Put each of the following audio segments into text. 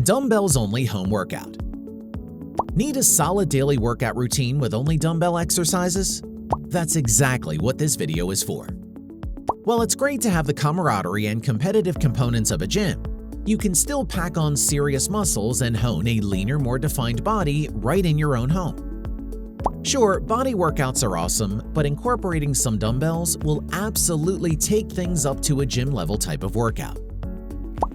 Dumbbells only home workout. Need a solid daily workout routine with only dumbbell exercises? That's exactly what this video is for. While it's great to have the camaraderie and competitive components of a gym, you can still pack on serious muscles and hone a leaner, more defined body right in your own home. Sure, body workouts are awesome, but incorporating some dumbbells will absolutely take things up to a gym-level type of workout.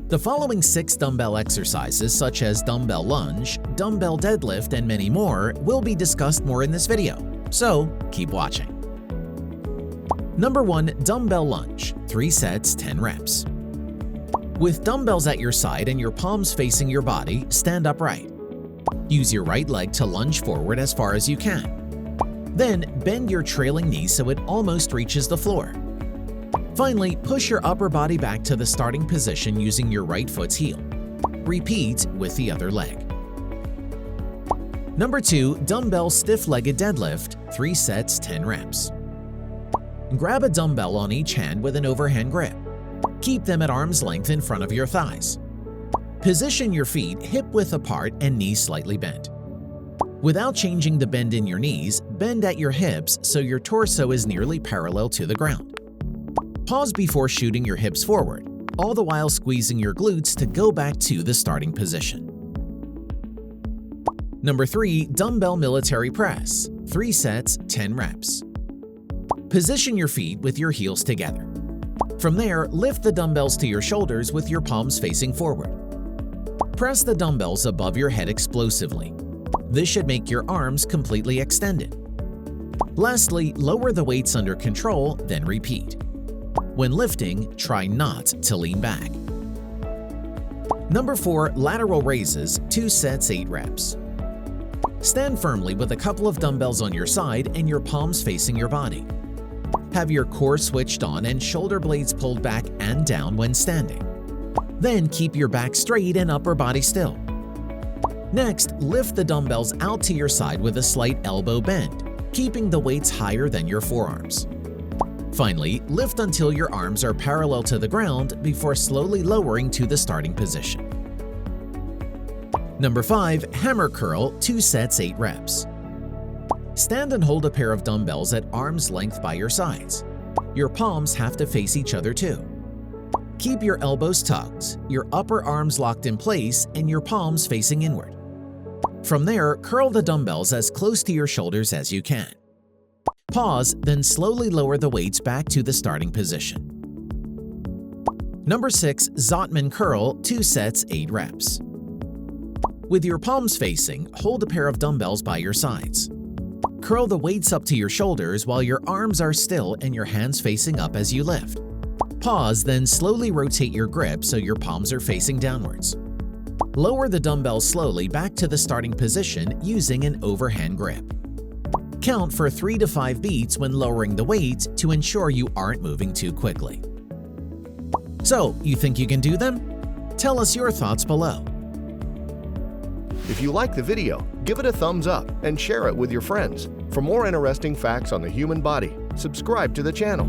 The following 6 dumbbell exercises, such as dumbbell lunge, dumbbell deadlift, and many more, will be discussed more in this video, so keep watching. Number 1. Dumbbell lunge, 3 sets, 10 reps. With dumbbells at your side and your palms facing your body, stand upright. Use your right leg to lunge forward as far as you can. Then bend your trailing knee so it almost reaches the floor. Finally, push your upper body back to the starting position using your right foot's heel. Repeat with the other leg. Number 2. Dumbbell stiff-legged deadlift, 3 sets, 10 reps. Grab a dumbbell on each hand with an overhand grip. Keep them at arm's length in front of your thighs. Position your feet hip-width apart and knees slightly bent. Without changing the bend in your knees, bend at your hips so your torso is nearly parallel to the ground. Pause before shooting your hips forward, all the while squeezing your glutes to go back to the starting position. Number 3. Dumbbell military press, 3 sets, 10 reps. Position your feet with your heels together. From there, lift the dumbbells to your shoulders with your palms facing forward. Press the dumbbells above your head explosively. This should make your arms completely extended. Lastly, lower the weights under control, then repeat. When lifting, try not to lean back. Number 4. Lateral raises, 2 sets, 8 reps. Stand firmly with a couple of dumbbells on your side and your palms facing your body. Have your core switched on and shoulder blades pulled back and down when standing. Then keep your back straight and upper body still. Next, lift the dumbbells out to your side with a slight elbow bend, keeping the weights higher than your forearms. Finally, lift until your arms are parallel to the ground before slowly lowering to the starting position. Number 5. Hammer curl, 2 sets, 8 reps. Stand and hold a pair of dumbbells at arm's length by your sides. Your palms have to face each other too. Keep your elbows tucked, your upper arms locked in place, and your palms facing inward. From there, curl the dumbbells as close to your shoulders as you can. Pause, then slowly lower the weights back to the starting position. Number 6. Zottman curl, 2 sets, 8 reps. With your palms facing, hold a pair of dumbbells by your sides. Curl the weights up to your shoulders while your arms are still and your hands facing up as you lift. Pause, then slowly rotate your grip so your palms are facing downwards. Lower the dumbbells slowly back to the starting position using an overhand grip. Count for 3 to 5 beats when lowering the weight to ensure you aren't moving too quickly. So, you think you can do them? Tell us your thoughts below. If you like the video, give it a thumbs up and share it with your friends. For more interesting facts on the human body, subscribe to the channel.